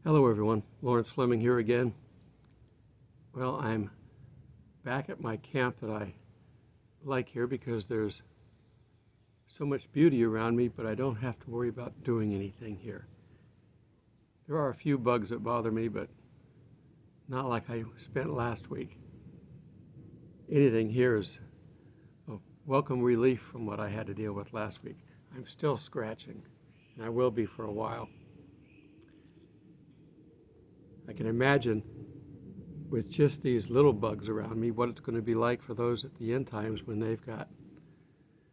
Hello everyone, Lawrence Fleming here again. Well, I'm back at my camp that I like here because there's so much beauty around me, but I don't have to worry about doing anything here. There are a few bugs that bother me, but not like I spent last week. Anything here is a welcome relief from what I had to deal with last week. I'm still scratching, and I will be for a while. I can imagine with just these little bugs around me what it's going to be like for those at the end times when they've got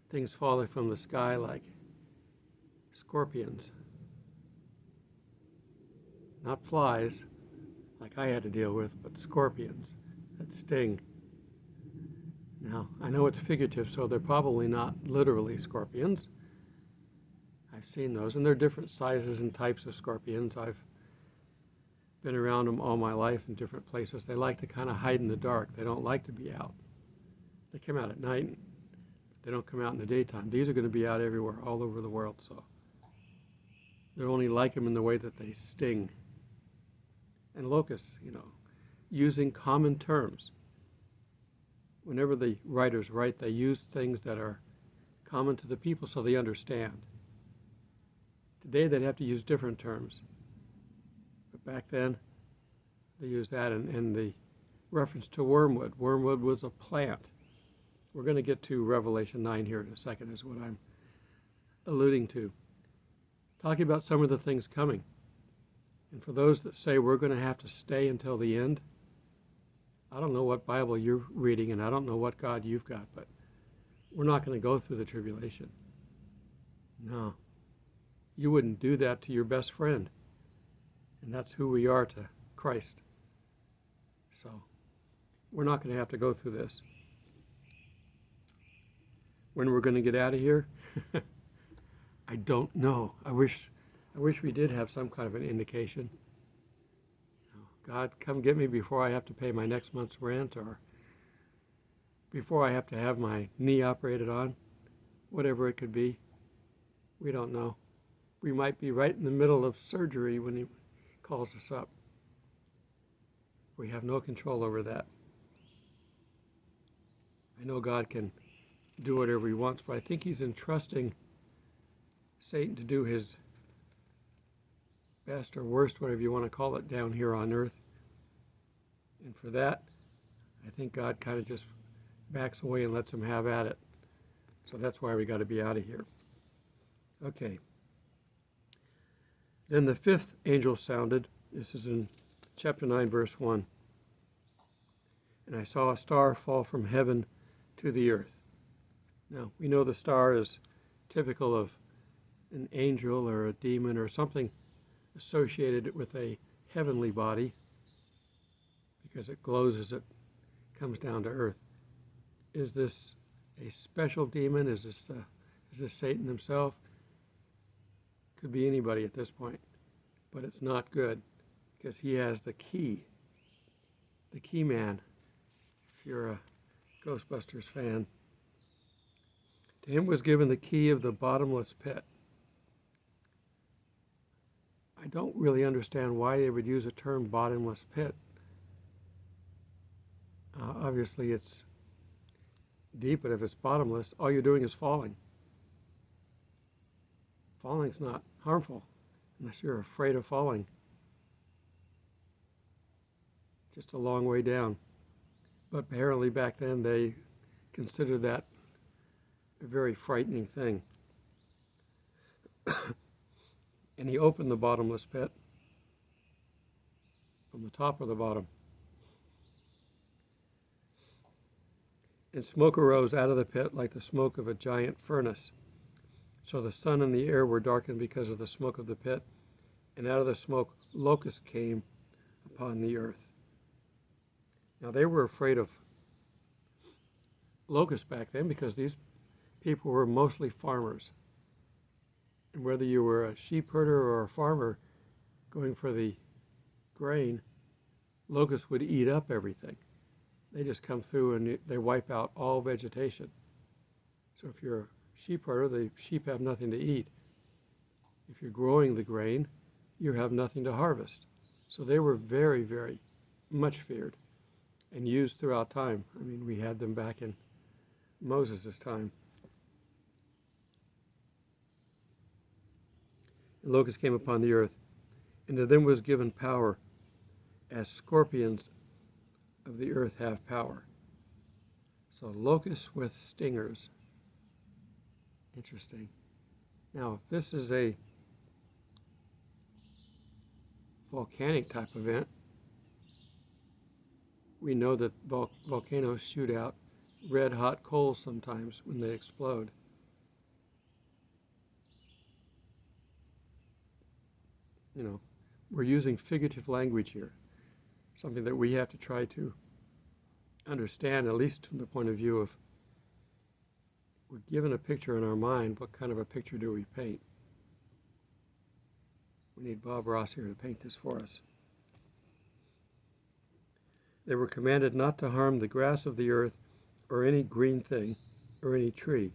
things falling from the sky like scorpions. Not flies like I had to deal with, but scorpions that sting. Now, I know it's figurative, so they're probably not literally scorpions. I've seen those, and they're different sizes and types of scorpions. I've been around them all my life in different places. They like to kind of hide in the dark. They don't like to be out. They come out at night, but they don't come out in the daytime. These are going to be out everywhere, all over the world, so they're only like them in the way that they sting. And locusts, using common terms. Whenever the writers write, they use things that are common to the people so they understand. Today they'd have to use different terms. But back then, they used that, and the reference to wormwood. Wormwood was a plant. We're going to get to Revelation 9 here in a second, is what I'm alluding to. Talking about some of the things coming. And for those that say we're going to have to stay until the end, I don't know what Bible you're reading, and I don't know what God you've got, but we're not going to go through the tribulation. No. You wouldn't do that to your best friend. And that's who we are to Christ. So we're not going to have to go through this. When we're going to get out of here, I don't know. I wish we did have some kind of an indication. God, come get me before I have to pay my next month's rent, or before I have to have my knee operated on, whatever it could be. We don't know. We might be right in the middle of surgery when he calls us up. We have no control over that. I know God can do whatever he wants, but I think he's entrusting Satan to do his best or worst, whatever you want to call it, down here on earth. And for that, I think God kind of just backs away and lets him have at it. So that's why we got to be out of here. Okay. Then the fifth angel sounded. This is in chapter 9, verse 1. And I saw a star fall from heaven to the earth. Now, we know the star is typical of an angel or a demon or something associated with a heavenly body because it glows as it comes down to earth. Is this a special demon? Is this Satan himself? Could be anybody at this point, but it's not good because he has the key man. If you're a Ghostbusters fan, to him was given the key of the bottomless pit. I don't really understand why they would use the term bottomless pit. Obviously it's deep, but if it's bottomless, all you're doing is falling. Falling's not harmful unless you're afraid of falling. Just a long way down. But apparently back then they considered that a very frightening thing. And he opened the bottomless pit from the top or the bottom. And smoke arose out of the pit like the smoke of a giant furnace. So the sun and the air were darkened because of the smoke of the pit, and out of the smoke locusts came upon the earth. Now they were afraid of locusts back then because these people were mostly farmers. And whether you were a sheep herder or a farmer going for the grain, locusts would eat up everything. They just come through and they wipe out all vegetation. So if you're a sheep herder, the sheep have nothing to eat. If you're growing the grain, you have nothing to harvest. So they were very, very much feared and used throughout time. I mean, we had them back in Moses' time. And locusts came upon the earth, and to them was given power, as scorpions of the earth have power. So locusts with stingers. Interesting. Now, if this is a volcanic type event, we know that volcanoes shoot out red hot coals sometimes when they explode. You know, we're using figurative language here, something that we have to try to understand, at least from the point of view of we're given a picture in our mind. What kind of a picture do we paint? We need Bob Ross here to paint this for us. They were commanded not to harm the grass of the earth or any green thing or any tree.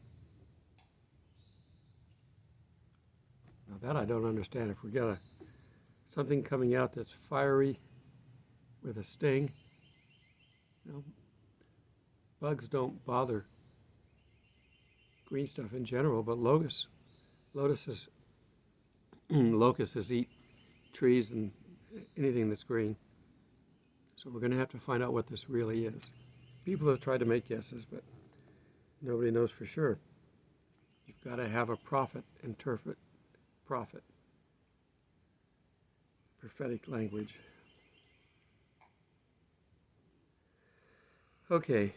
Now that I don't understand. If we got something coming out that's fiery with a sting, you know, bugs don't bother green stuff in general, but locusts eat trees and anything that's green. So we're going to have to find out what this really is. People have tried to make guesses, but nobody knows for sure. You've got to have a prophet interpret prophet. Prophetic language. Okay,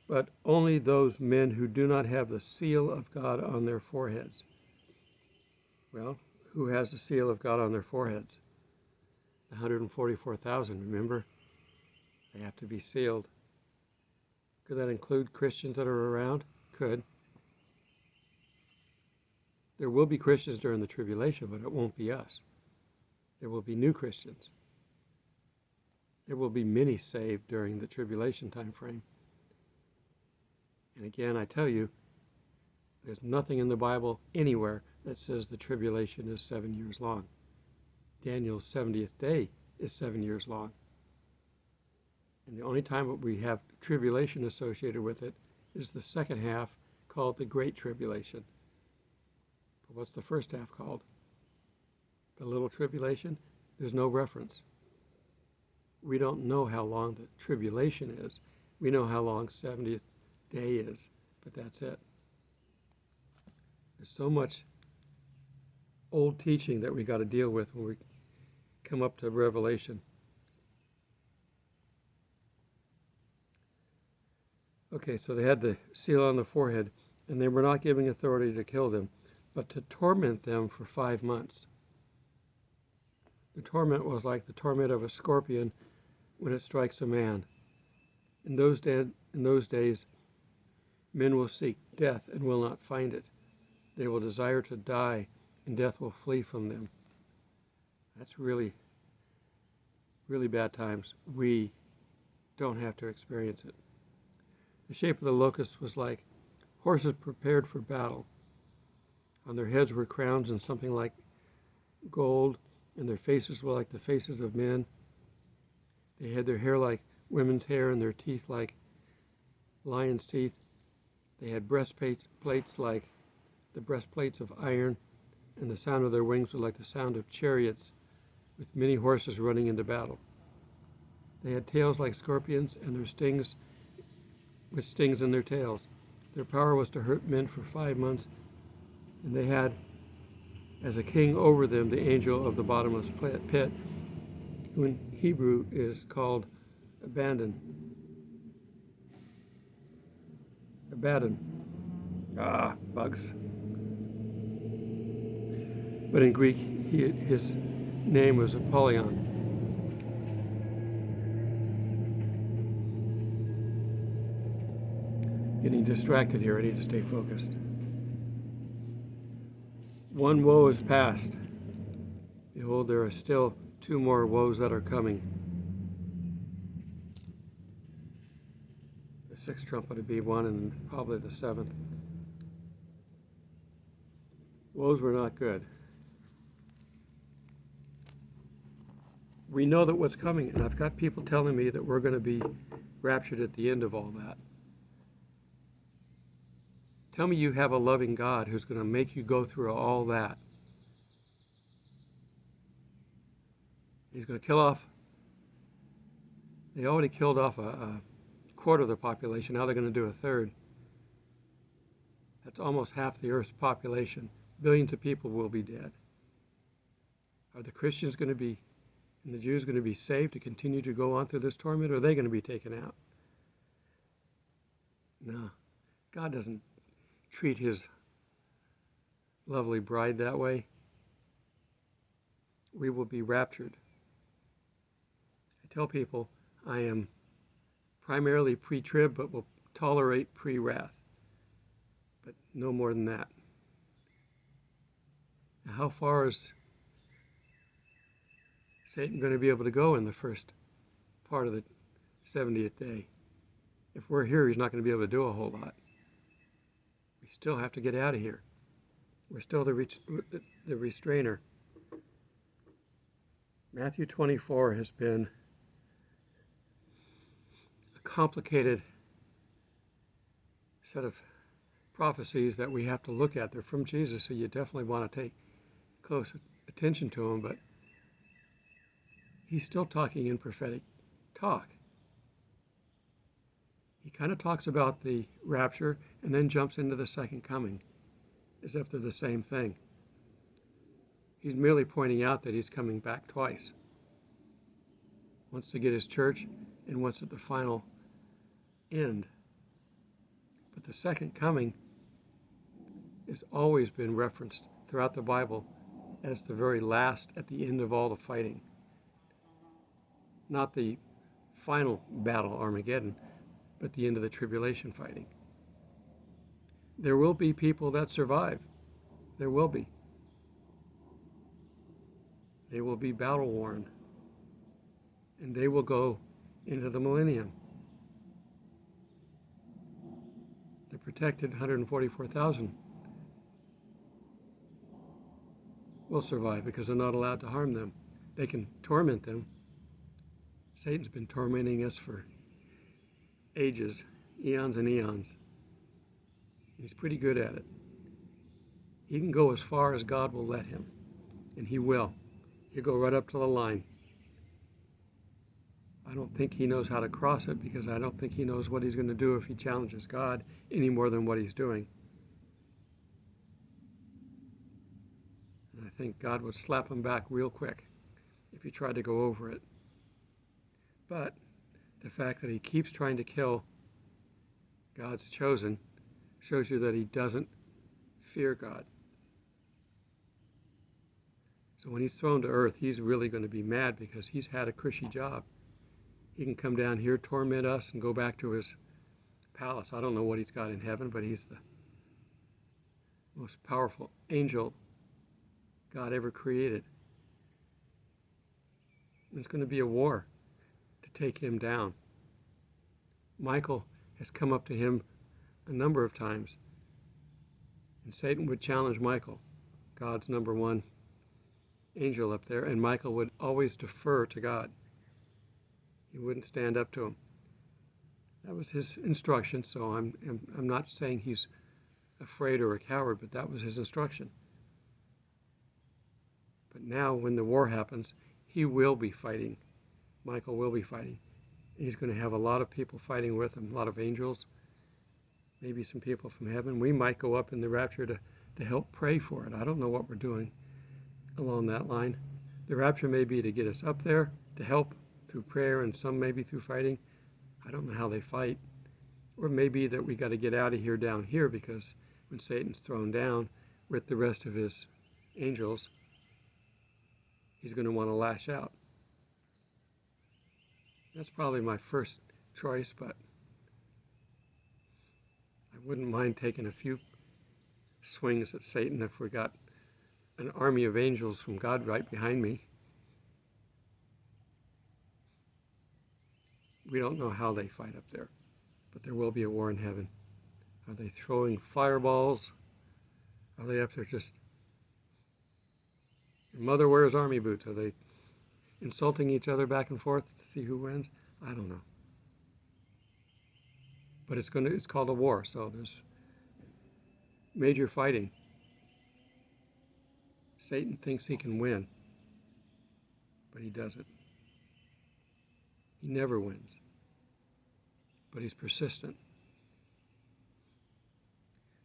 but only those men who do not have the seal of God on their foreheads. Well, who has the seal of God on their foreheads? The 144,000, remember? They have to be sealed. Could that include Christians that are around? Could. There will be Christians during the tribulation, but it won't be us. There will be new Christians. There will be many saved during the tribulation time frame. And again, I tell you, there's nothing in the Bible anywhere that says the tribulation is 7 years long. Daniel's 70th day is 7 years long. And the only time that we have tribulation associated with it is the second half, called the Great Tribulation. But what's the first half called? The Little Tribulation? There's no reference. We don't know how long the tribulation is. We know how long 70th day is, but that's it. There's so much old teaching that we got to deal with when we come up to Revelation. Okay, so they had the seal on the forehead, and they were not giving authority to kill them, but to torment them for 5 months. The torment was like the torment of a scorpion when it strikes a man. In those days, men will seek death and will not find it. They will desire to die, and death will flee from them. That's really, really bad times. We don't have to experience it. The shape of the locusts was like horses prepared for battle. On their heads were crowns and something like gold, and their faces were like the faces of men. They had their hair like women's hair and their teeth like lions' teeth. They had breastplates like the breastplates of iron, and the sound of their wings was like the sound of chariots with many horses running into battle. They had tails like scorpions, and their stings with stings in their tails. Their power was to hurt men for 5 months, and they had as a king over them the angel of the bottomless pit, who in Hebrew is called Abaddon. Bugs. But in Greek, his name was Apollyon. Getting distracted here, I need to stay focused. One woe is past. Behold, there are still 2 more woes that are coming. The 6th trumpet would be one, and probably the 7th. Woes were not good. We know that what's coming, and I've got people telling me that we're going to be raptured at the end of all that. Tell me you have a loving God who's going to make you go through all that. He's going to kill off, they already killed off a quarter of the population, now they're going to do a third. That's almost half the Earth's population. Billions of people will be dead. Are the Christians going to be, and the Jews going to be saved to continue to go on through this torment, or are they going to be taken out? No. God doesn't treat his lovely bride that way. We will be raptured. I tell people I am primarily pre-trib, but will tolerate pre-wrath. But no more than that. Now, how far is Satan going to be able to go in the first part of the 70th day? If we're here, he's not going to be able to do a whole lot. We still have to get out of here. We're still the restrainer. Matthew 24 has been a complicated set of prophecies that we have to look at. They're from Jesus, so you definitely want to take close attention to them, but he's still talking in prophetic talk. He kind of talks about the rapture and then jumps into the second coming, as if they're the same thing. He's merely pointing out that he's coming back twice. Once to get his church and once at the final end. But the second coming has always been referenced throughout the Bible as the very last at the end of all the fighting. Not the final battle, Armageddon, but the end of the tribulation fighting. There will be people that survive. There will be. They will be battle worn. And they will go into the millennium. The protected 144,000 will survive because they're not allowed to harm them. They can torment them. Satan's been tormenting us for ages, eons and eons. He's pretty good at it. He can go as far as God will let him, and he will. He'll go right up to the line. I don't think he knows how to cross it because I don't think he knows what he's going to do if he challenges God any more than what he's doing. And I think God would slap him back real quick if he tried to go over it. But the fact that he keeps trying to kill God's chosen shows you that he doesn't fear God. So when he's thrown to earth, he's really going to be mad because he's had a cushy job. He can come down here, torment us, and go back to his palace. I don't know what he's got in heaven, but he's the most powerful angel God ever created. There's going to be a war to take him down. Michael has come up to him a number of times, and Satan would challenge Michael, God's number one angel up there, and Michael would always defer to God. He wouldn't stand up to him. That was his instruction, so I'm not saying he's afraid or a coward, but that was his instruction. But now when the war happens, he will be fighting. Michael will be fighting. He's going to have a lot of people fighting with him, a lot of angels, maybe some people from heaven. We might go up in the rapture to help pray for it. I don't know what we're doing along that line. The rapture may be to get us up there, to help through prayer, and some maybe through fighting. I don't know how they fight. Or maybe that we got to get out of here down here because when Satan's thrown down with the rest of his angels, he's going to want to lash out. That's probably my first choice, but I wouldn't mind taking a few swings at Satan if we got an army of angels from God right behind me. We don't know how they fight up there, but there will be a war in heaven. Are they throwing fireballs? Are they up there just, your mother wears army boots? Are they insulting each other back and forth to see who wins? I don't know. But it's called a war, so there's major fighting. Satan thinks he can win, but he doesn't. He never wins, but he's persistent.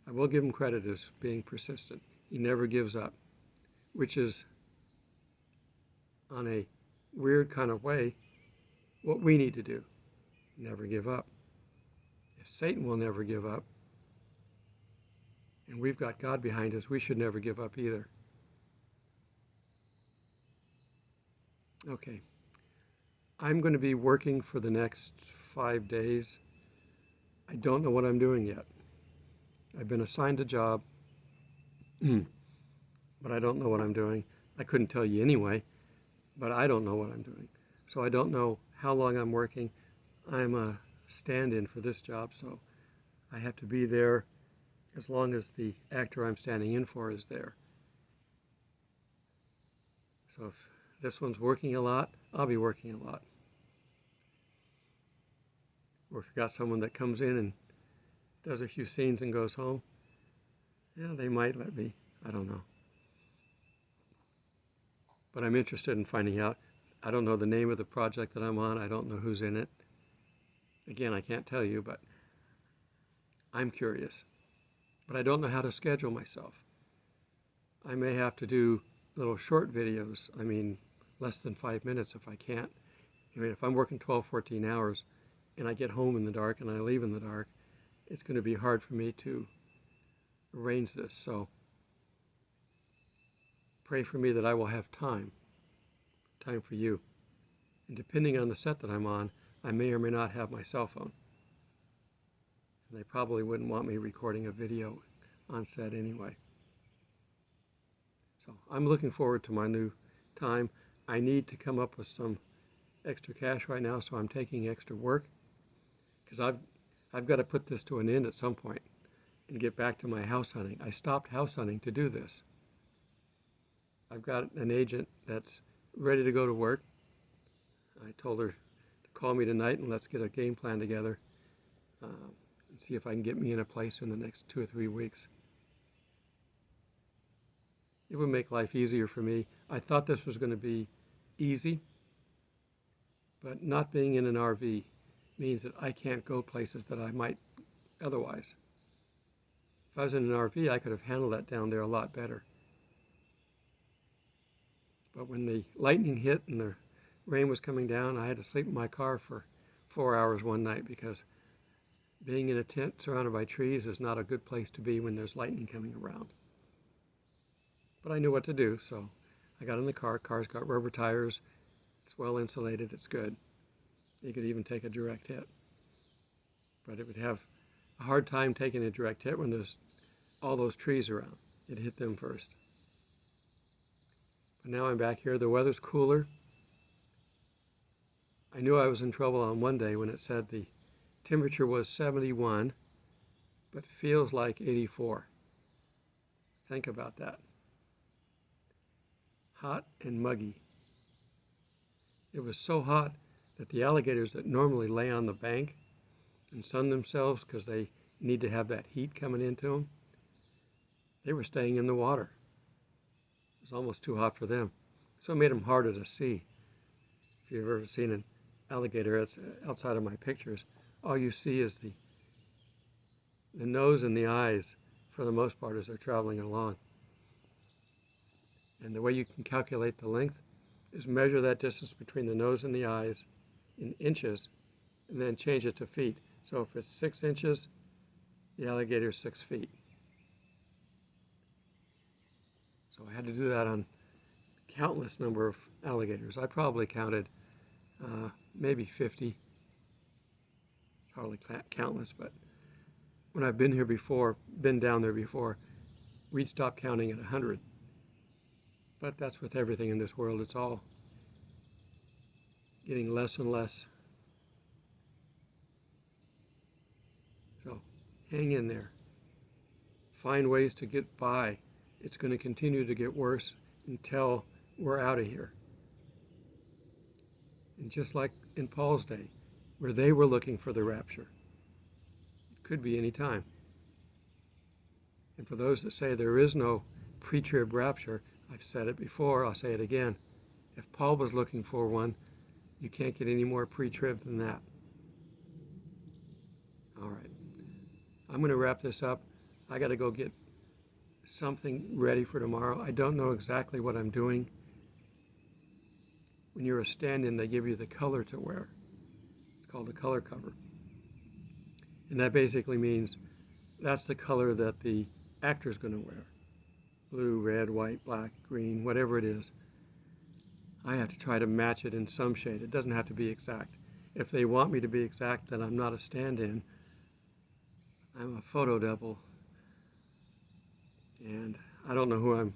I will give him credit as being persistent. He never gives up, which is, on a weird kind of way, what we need to do. Never give up. If Satan will never give up, and we've got God behind us, we should never give up either. Okay. I'm going to be working for the next 5 days. I don't know what I'm doing yet. I've been assigned a job, but I don't know what I'm doing. I couldn't tell you anyway, but I don't know what I'm doing. So I don't know how long I'm working. I'm a stand-in for this job, so I have to be there as long as the actor I'm standing in for is there. So if this one's working a lot, I'll be working a lot. Or if you've got someone that comes in and does a few scenes and goes home, yeah, they might let me. I don't know. But I'm interested in finding out. I don't know the name of the project that I'm on. I don't know who's in it. Again, I can't tell you, but I'm curious. But I don't know how to schedule myself. I may have to do little short videos. I mean, less than 5 minutes if I can't. I mean, if I'm working 12, 14 hours and I get home in the dark and I leave in the dark, it's going to be hard for me to arrange this. So pray for me that I will have time for you. And depending on the set that I'm on, I may or may not have my cell phone. And they probably wouldn't want me recording a video on set anyway. So I'm looking forward to my new time. I need to come up with some extra cash right now, so I'm taking extra work because I've got to put this to an end at some point and get back to my house hunting. I stopped house hunting to do this. I've got an agent that's ready to go to work. I told her to call me tonight and let's get a game plan together and see if I can get me in a place in the next 2 or 3 weeks. It would make life easier for me. I thought this was going to be easy, but not being in an RV means that I can't go places that I might otherwise. If I was in an RV, I could have handled that down there a lot better. But when the lightning hit and the rain was coming down, I had to sleep in my car for 4 hours one night because being in a tent surrounded by trees is not a good place to be when there's lightning coming around. But I knew what to do, so I got in the car. Car's got rubber tires. It's well insulated. It's good. You could even take a direct hit. But it would have a hard time taking a direct hit when there's all those trees around. It hit them first. But now I'm back here. The weather's cooler. I knew I was in trouble on one day when it said the temperature was 71, but feels like 84. Think about that. Hot and muggy. It was so hot that the alligators that normally lay on the bank and sun themselves because they need to have that heat coming into them, they were staying in the water. It was almost too hot for them. So it made them harder to see. If you've ever seen an alligator outside of my pictures, all you see is the nose and the eyes for the most part as they're traveling along. And the way you can calculate the length is measure that distance between the nose and the eyes in inches and then change it to feet. So if it's 6 inches, the alligator is 6 feet. So I had to do that on countless number of alligators. I probably counted maybe 50. It's hardly countless, but when I've been here before, been down there before, we'd stop counting at 100. But that's with everything in this world. It's all getting less and less. So hang in there. Find ways to get by. It's going to continue to get worse until we're out of here. And just like in Paul's day, where they were looking for the rapture, it could be any time. And for those that say there is no pre-trib rapture, I've said it before, I'll say it again. If Paul was looking for one, you can't get any more pre-trib than that. All right. I'm going to wrap this up. I got to go get something ready for tomorrow. I don't know exactly what I'm doing. When you're a stand-in, they give you the color to wear. It's called a color cover. And that basically means that's the color that the actor's going to wear. Blue, red, white, black, green, whatever it is. I have to try to match it in some shade. It doesn't have to be exact. If they want me to be exact, then I'm not a stand-in. I'm a photo double. And I don't know who I'm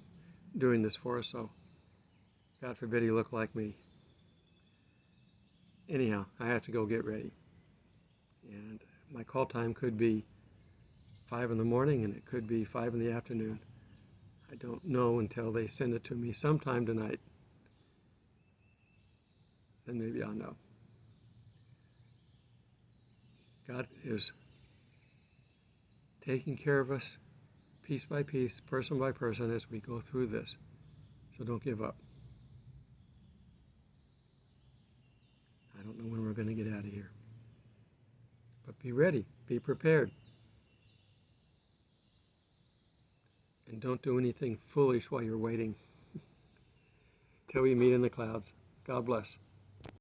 doing this for, so God forbid he look like me. Anyhow, I have to go get ready. And my call time could be 5 in the morning and it could be 5 in the afternoon. I don't know until they send it to me sometime tonight. Then maybe I'll know. God is taking care of us piece by piece, person by person as we go through this. So don't give up. I don't know when we're going to get out of here. But be ready. Be prepared. And don't do anything foolish while you're waiting. Till we meet in the clouds. God bless.